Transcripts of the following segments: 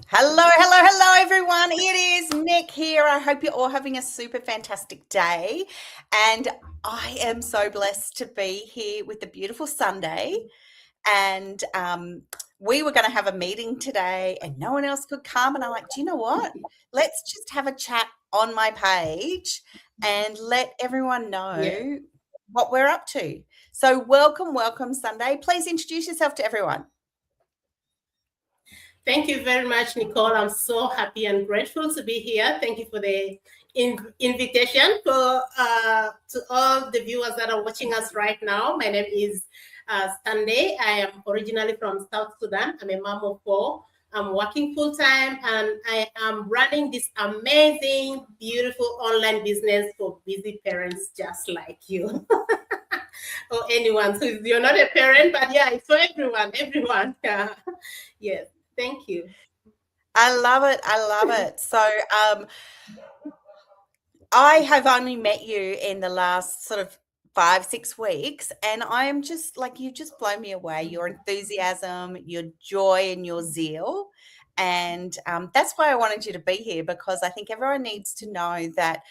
Hello, everyone. It is Nick here. I hope you're all having a super fantastic day. And I am so blessed to be here with a beautiful Sunday. And we were going to have a meeting today, and no one else could come. And I'm like, do you know what? Let's just have a chat on my page and let everyone Yeah. know what we're up to. So, welcome, Sunday. Please introduce yourself to everyone. Thank you very much, Nicole. I'm so happy and grateful to be here. Thank you for the invitation to all the viewers that are watching us right now. My name is Sunday. I am originally from South Sudan. I'm a mom of four. I'm working full time and I am running this amazing, beautiful online business for busy parents just like you. Or anyone. So you're not a parent, but yeah, it's for everyone. Yeah. Yes. Thank you. I love it. So, I have only met you in the last sort of 5, 6 weeks, and I am just like, you just blow me away. Your enthusiasm, your joy, and your zeal. And that's why I wanted you to be here because I think everyone needs to know that,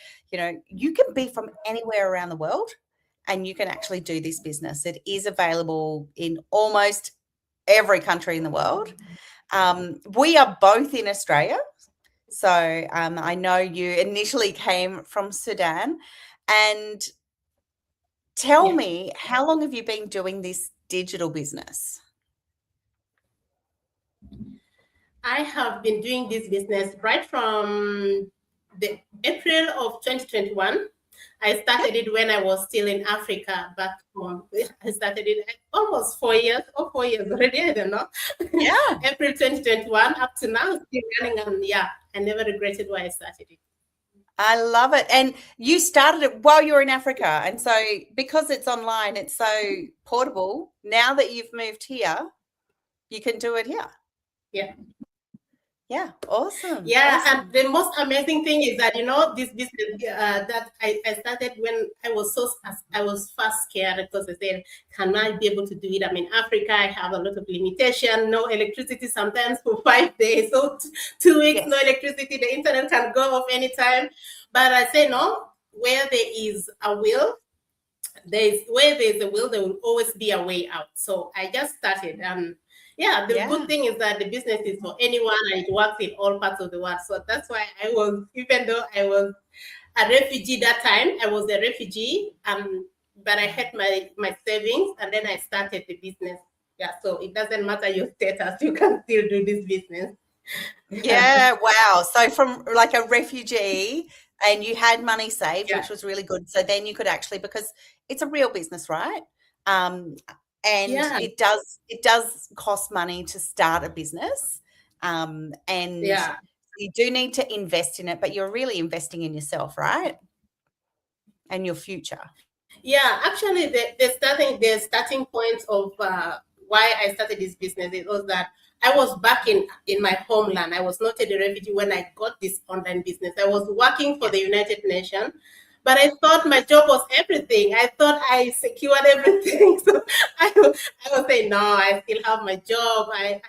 you can be from anywhere around the world and you can actually do this business. It is available in almost every country in the world. We are both in Australia. So I know you initially came from Sudan. And tell Yeah. me, how long have you been doing this digital business? I have been doing this business right from the April of 2021. I Yep. started it when I was still in Africa back home. I started it almost 4 years or 4 years already. I don't know. Yeah. April 2021 up to now, still running. And yeah, I never regretted why I started it. I love it. And you started it while you were in Africa. And so because it's online, it's so portable. Now that you've moved here, you can do it here. Yeah. Yeah. Awesome. Yeah, and Awesome. the most amazing thing is that this business that I started when I was first scared because I said, "Can I be able to do it?" I'm in Africa. I have a lot of limitation. No electricity sometimes for 5 days, so 2 weeks no Yes. electricity. The internet can go off anytime. But I say no. Where there is a will, there's a will, there will always be a way out. So I just started, and yeah, the good Yeah. thing is that the business is for anyone and it works in all parts of the world. So that's why I was, even though I was a refugee that time, I was a refugee, but I had my savings and then I started the business. Yeah, so it doesn't matter your status, you can still do this business. Yeah, wow. So from like a refugee and you had money saved, Yeah, which was really good. So then you could actually, because it's a real business, right? Um, and yeah, it does cost money to start a business. And yeah. you do need to invest in it, but you're really investing in yourself, right? And your future. Yeah, actually, the starting point of why I started this business, it was that I was back in my homeland. I was not a refugee when I got this online business. I was working for Yeah. the United Nations, but I thought my job was everything. I thought I secured everything. So I was saying, no, I still have my job. I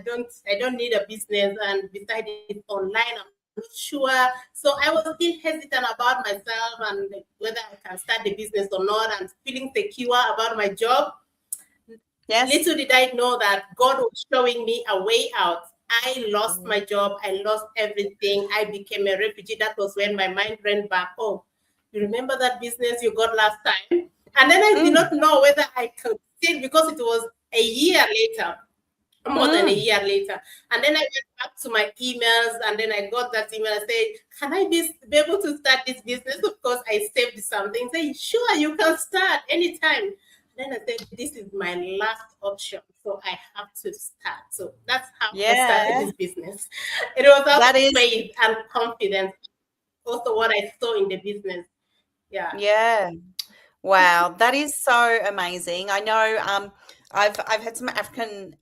don't need a business, and besides it's online. I'm not sure. So I was still hesitant about myself and whether I can start the business or not, and feeling secure about my job. Yes. Little did I know that God was showing me a way out. I lost Mm. my job. I lost everything. I became a refugee. That was when my mind ran back. Oh, you remember that business you got last time? And then I did Mm. not know whether I could still, because it was a year later, more than a Mm. year later. And then I went back to my emails and then I got that email. I said, can I be able to start this business? Of course, I saved something. Say, sure, you can start anytime. Then I said, this is my last option. So I have to start. So that's how I started Yeah. this business. It was out That of is, faith and confidence. Also, what I saw in the business. Yeah. yeah. Wow, that is so amazing. I know I've had some African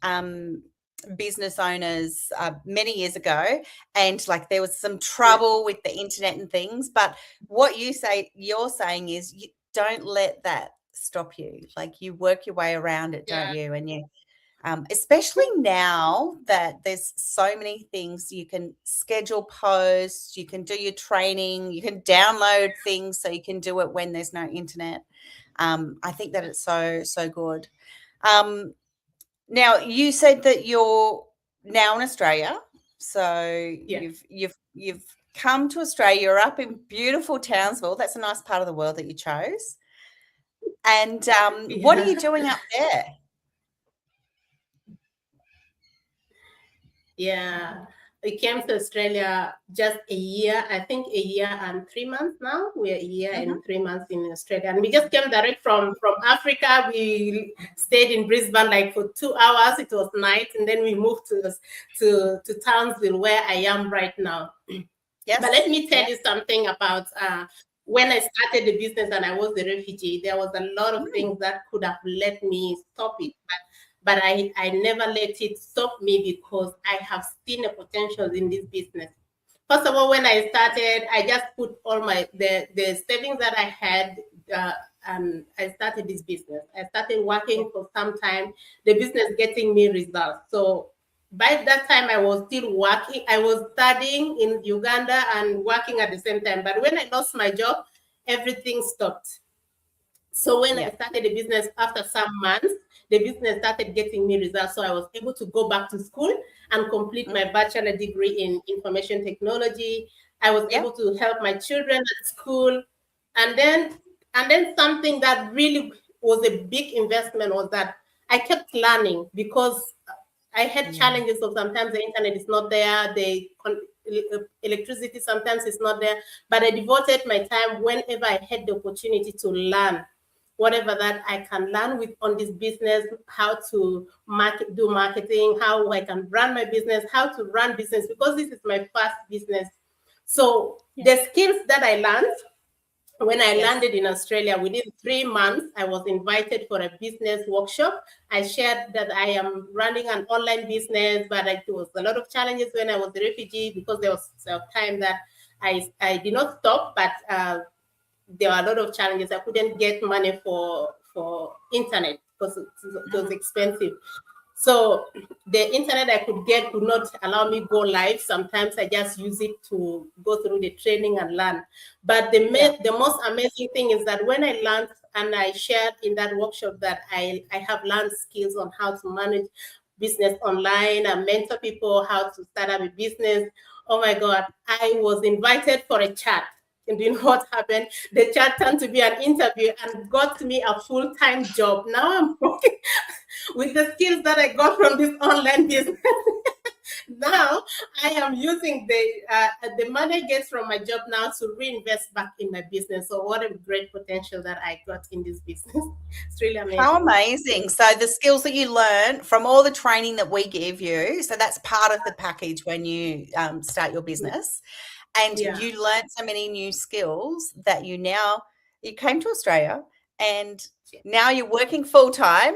business owners many years ago, and like there was some Yeah. trouble with the internet and things. But what you're saying is you don't let that stop you. Like you work your way around it, don't Yeah. you? And especially now that there's so many things. You can schedule posts, you can do your training, you can download things so you can do it when there's no internet. I think that it's so good. Now you said that you're now in Australia, so Yeah. you've come to Australia. You're up in beautiful Townsville. That's a nice part of the world that you chose. And what are you Yeah. doing up there? Yeah. We came to Australia just a year, I think a year and 3 months now. We're a year Mhm. and 3 months in Australia. And we just came direct from Africa. We stayed in Brisbane like for 2 hours. It was night. And then we moved to Townsville where I am right now. But let Yes. me tell Yeah. you something about when I started the business and I was a refugee, there was a lot of things that could have let me stop it. But I never let it stop me because I have seen a potential in this business. First of all, when I started, I just put all the savings that I had, and I started this business. I started working for some time, the business getting me results. So by that time, I was still working. I was studying in Uganda and working at the same time. But when I lost my job, everything stopped. So when I Yeah. started the business after some months, the business started getting me results. So I was able to go back to school and complete Mm. my bachelor degree in information technology. I was Yeah. able to help my children at school. And then something that really was a big investment was that I kept learning because I had Yeah. challenges of sometimes the internet is not there, electricity sometimes is not there. But I devoted my time whenever I had the opportunity to learn whatever that I can learn with on this business, how to do marketing, how I can run my business, how to run business, because this is my first business. So Yeah. the skills that I learned when I Yes. landed in Australia, within 3 months, I was invited for a business workshop. I shared that I am running an online business, but it was a lot of challenges when I was a refugee because there was a time that I did not stop, but there were a lot of challenges. I couldn't get money for internet because it was Mhm. expensive. So the internet I could get could not allow me go live. Sometimes I just use it to go through the training and learn. But Yeah. the most amazing thing is that when I learned and I shared in that workshop that I have learned skills on how to manage business online and mentor people how to start up a business. Oh my God, I was invited for a chat. And you know what happened? The chat turned to be an interview and got me a full-time job. Now I'm working with the skills that I got from this online business. Now I am using the money I get from my job now to reinvest back in my business. So what a great potential that I got in this business. It's really How amazing. amazing. So the skills that you learn from all the training that we give you, so that's part of the package when you start your business, and Yeah. you learn so many new skills that you came to Australia and now you're working full time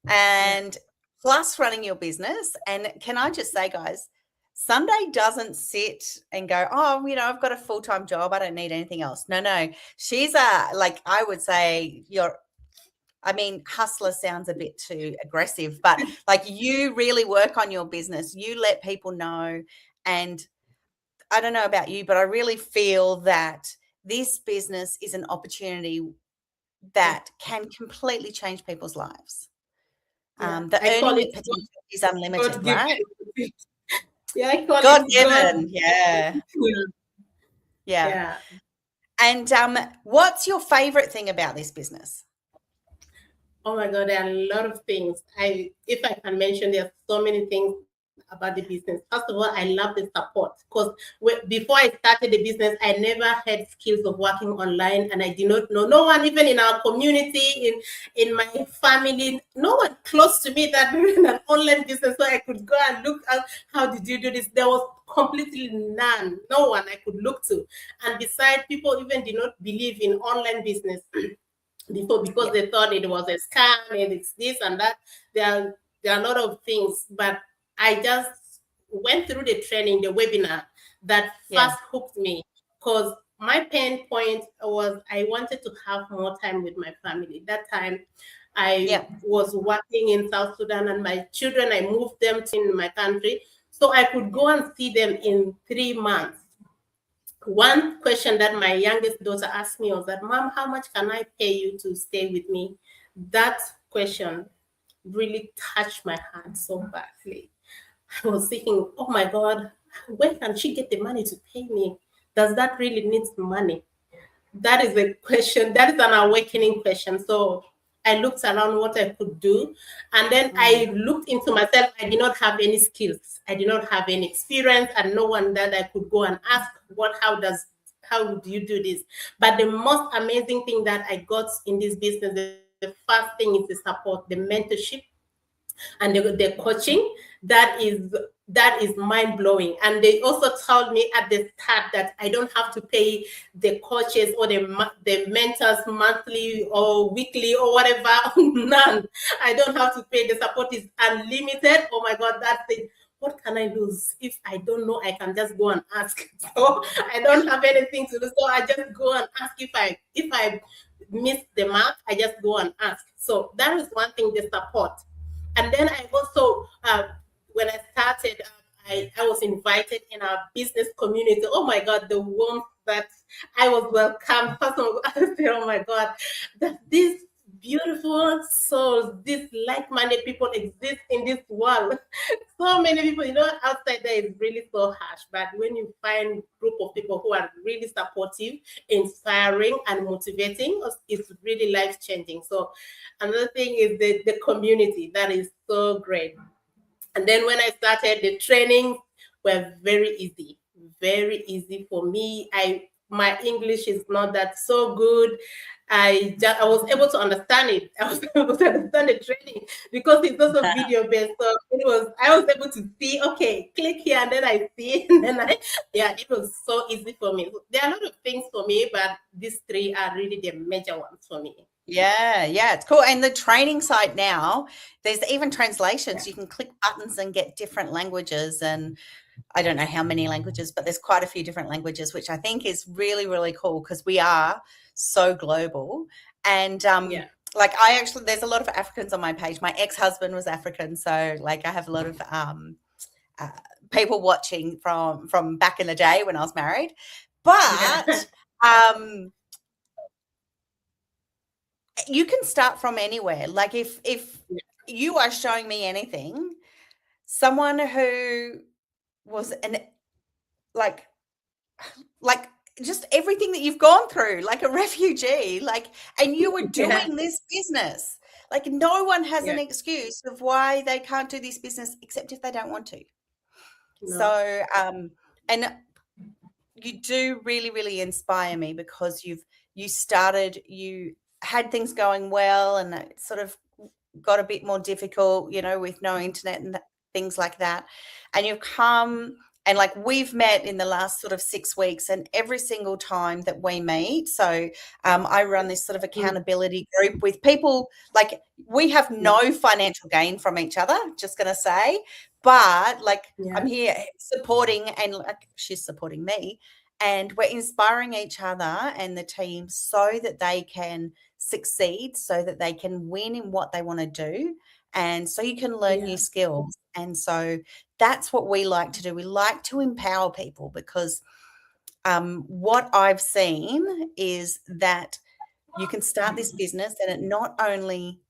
Yeah. and plus running your business. And can I just say, guys, Sunday doesn't sit and go, oh, I've got a full time job. I don't need anything else. No, no. She's like, I would say hustler sounds a bit too aggressive, but like you really work on your business. You let people know. And I don't know about you, but I really feel that this business is an opportunity Yeah. that can completely change people's lives. Yeah. The I call earning it potential is unlimited, God given. right? Yeah, I call God it God. given. Yeah. Yeah. Yeah. And what's your favorite thing about this business? Oh my God, there are a lot of things. If I can mention, there are so many things about the business. First of all, I love the support because before I started the business, I never had skills of working online, and I did not know no one, even in our community, in my family, no one close to me that ran an online business, so I could go and look at how did you do this. There was completely none, no one I could look to, and besides, people even did not believe in online business before because Yeah. they thought it was a scam and it's this and that. There are a lot of things, but I just went through the training, the webinar that Yeah. first hooked me because my pain point was I wanted to have more time with my family. That time, I Yeah. was working in South Sudan, and my children, I moved them to in my country so I could go and see them in 3 months. One question that my youngest daughter asked me was that, Mom, how much can I pay you to stay with me? That question really touched my heart so badly. I was thinking, oh my God, where can she get the money to pay me? Does that really need money? That is a question, that is an awakening question. So I looked around what I could do, and then Mm. I looked into myself. I did not have any skills, I did not have any experience, and no one that I could go and ask what how do you do this. But the most amazing thing that I got in this business, the first thing is the support, the mentorship, and the coaching. That is mind blowing. And they also told me at the start that I don't have to pay the coaches or the mentors monthly or weekly or whatever. None. I don't have to pay. The support is unlimited. Oh my God, that's it. What can I lose? If I don't know, I can just go and ask. So I don't have anything to do. So I just go and ask. If I miss the mark, I just go and ask. So that is one thing, the support. And then I also, when I started, I was invited in our business community. Oh my God, the warmth that I was welcomed. First of all, I said, oh my God, that these beautiful souls, these like-minded people exist in this world. So many people, outside there is really so harsh. But when you find group of people who are really supportive, inspiring, and motivating, it's really life-changing. So another thing is the community. That is so great. And then when I started, the trainings were very easy for me. My English is not that so good. I was able to understand it. I was able to understand the training because it's also video based. So I was able to see, okay, click here, and then I see, and then it was so easy for me. There are a lot of things for me, but these three are really the major ones for me. Yeah, it's cool. And the training site now, there's even translations. You can click buttons and get different languages, and I don't know how many languages, but there's quite a few different languages, which I think is really, really cool because we are so global. And Yeah. like there's a lot of Africans on my page. My ex-husband was African, so like I have a lot of uh, people watching from back in the day when I was married. Yeah. But you can start from anywhere. Like if you are showing me anything, someone who was like like just everything that you've gone through, like a refugee, and you were Yeah. doing this business. Like no one has Yeah. an excuse of why they can't do this business except if they don't want to. No. So and you do really, really inspire me because you had things going well, and it sort of got a bit more difficult, with no internet and things like that. And you've come, and like we've met in the last sort of 6 weeks, and every single time that we meet, so I run this sort of Mm. accountability group with people. Like we have Yeah. no financial gain from each other, just going to say, but like I'm Yeah. here supporting, and like she's supporting me, and we're inspiring each other and the team so that they can succeed, so that they can win in what they want to do, and so you can learn new Yeah. skills. And so that's what we like to do. We like to empower people because what I've seen is that you can start this business and it not only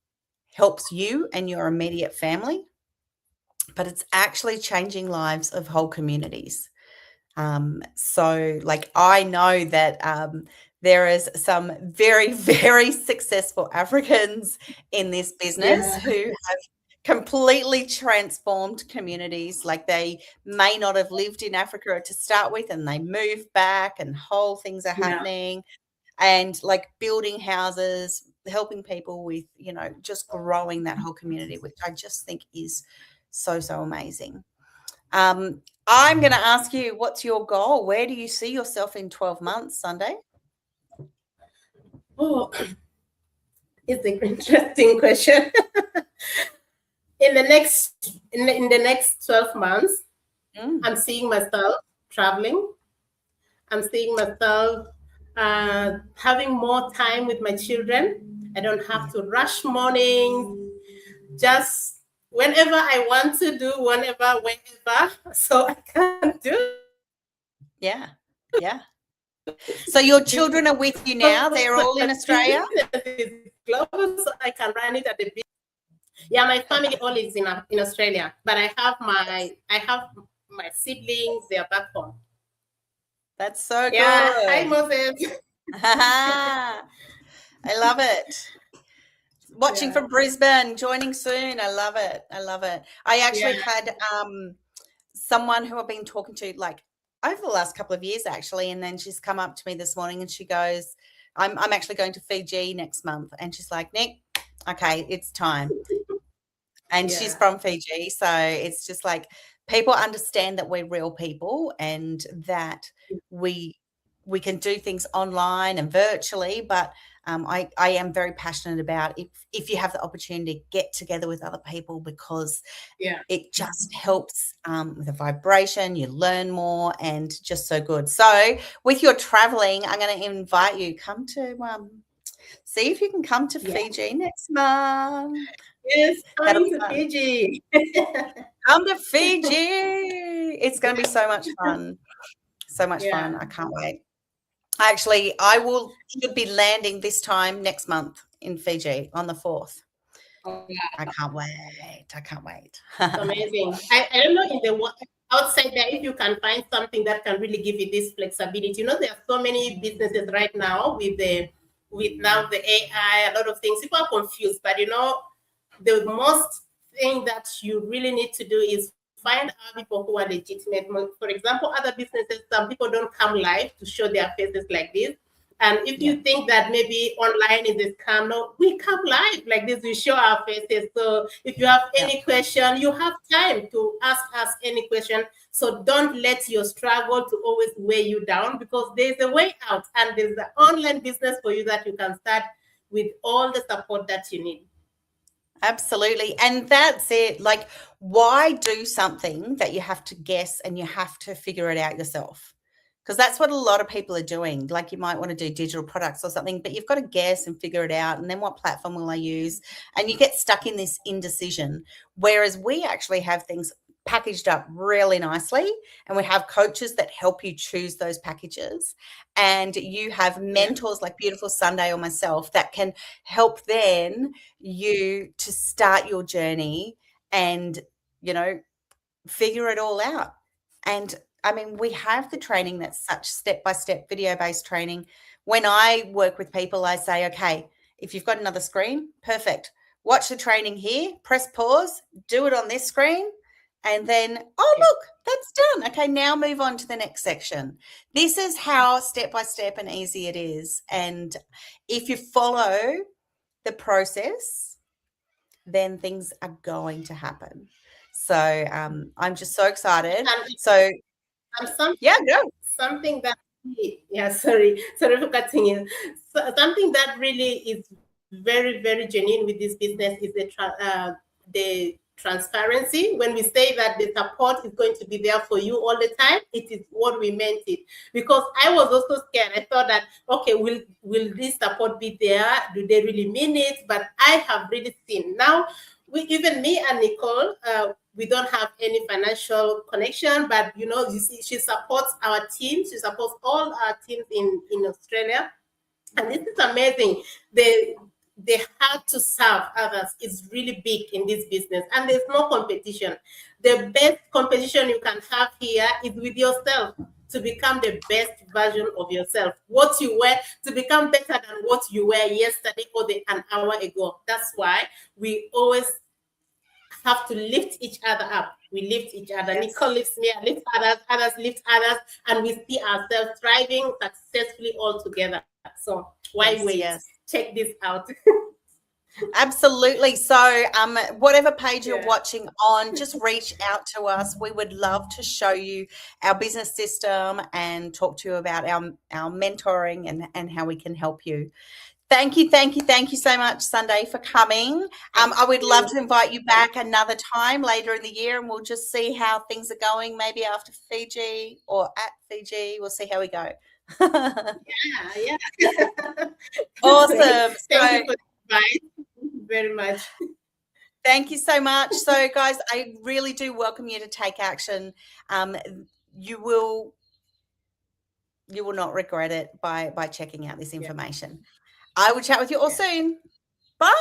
helps you and your immediate family, but it's actually changing lives of whole communities. So like I know that there is some very, very successful Africans in this business Yeah. who have completely transformed communities. Like they may not have lived in Africa to start with, and they moved back, and whole things are Yeah. happening, and like building houses, helping people with, just growing that whole community, which I just think is so, so amazing. I'm going to ask you, what's your goal? Where do you see yourself in 12 months, Sunday? Oh, it's an interesting question. In the next 12 months, Mm. I'm seeing myself traveling. I'm seeing myself having more time with my children. I don't have to rush mornings. Just whenever I want to do, whenever, so I can do it. Yeah. Yeah. So your children are with you now? They're all in Australia? Business is global, so I can run it at the business. Yeah, my family all is in Australia, but I have my siblings. They are back home. That's so Yeah. good. Hi, Moses. I love it. Watching from Brisbane, joining soon. I love it. I love it. I actually had someone who I've been talking to like over the last couple of years actually, and then she's come up to me this morning and she goes, I'm actually going to Fiji next month, and she's like, Nick, okay, it's time. And she's from Fiji, so it's just like people understand that we're real people and that we can do things online and virtually, but I am very passionate about if you have the opportunity to get together with other people, because it just helps with the vibration, you learn more, and just so good. So with your traveling, I'm going to invite you, come to see if you can come to Fiji next month. Yes, coming to Fiji. Come to Fiji. It's going to be so much fun. So much fun. I can't wait. Actually, should be landing this time next month in Fiji on the 4th. Oh, I can't wait. I can't wait. Amazing. I don't know in the outside there if you can find something that can really give you this flexibility. You know, there are so many businesses right now with now the AI, a lot of things. People are confused, but you know, the most thing that you really need to do is find other people who are legitimate. For example, other businesses, some people don't come live to show their faces like this. And if you think that maybe online is a scam, no, we come live like this, we show our faces. So if you have any question, you have time to ask us any question. So don't let your struggle to always weigh you down, because there's a way out, and there's an online business for you that you can start with all the support that you need. Absolutely. And that's it. Like, why do something that you have to guess and you have to figure it out yourself? Because that's what a lot of people are doing. Like, you might want to do digital products or something, but you've got to guess and figure it out. And then what platform will I use? And you get stuck in this indecision. Whereas we actually have things packaged up really nicely, and we have coaches that help you choose those packages, and you have mentors like beautiful Sunday or myself that can help then you to start your journey and, you know, figure it all out. And I mean, we have the training that's such step-by-step video-based training. When I work with people, I say, okay, if you've got another screen, perfect. Watch the training here, press pause, do it on this screen, and then, oh, look, that's done. Okay, now move on to the next section. This is how step-by-step and easy it is. And if you follow the process, then things are going to happen. So I'm just so excited. So something that sorry for cutting you. So, something that really is very, very genuine with this business is the transparency. When we say that the support is going to be there for you all the time, it is what we meant it. Because I was also scared. I thought that, okay, will this support be there? Do they really mean it? But I have really seen now. Even me and Nicole, we don't have any financial connection, but you know, you see, she supports our team. She supports all our teams in Australia, and this is amazing. They have to serve others is really big in this business, and there's no competition. The best competition you can have here is with yourself, to become the best version of yourself. What you were, to become better than what you were yesterday or an hour ago. That's why we always have to lift each other up. We lift each other. Yes. Nicole lifts me, I lift others lift others, and we see ourselves thriving successfully all together. So why wait? Yes. Check this out. Absolutely. So whatever page you're watching on, just reach out to us. We would love to show you our business system and talk to you about our mentoring and how we can help you. Thank you so much, Sunday, for coming. I would love to invite you back another time later in the year, and we'll just see how things are going, maybe after Fiji or at Fiji. We'll see how we go. Yeah. Awesome. Thank you. advice very much. Thank you so much. So, guys, I really do welcome you to take action. You will not regret it by checking out this Yeah. information. I will chat with you all soon. Bye.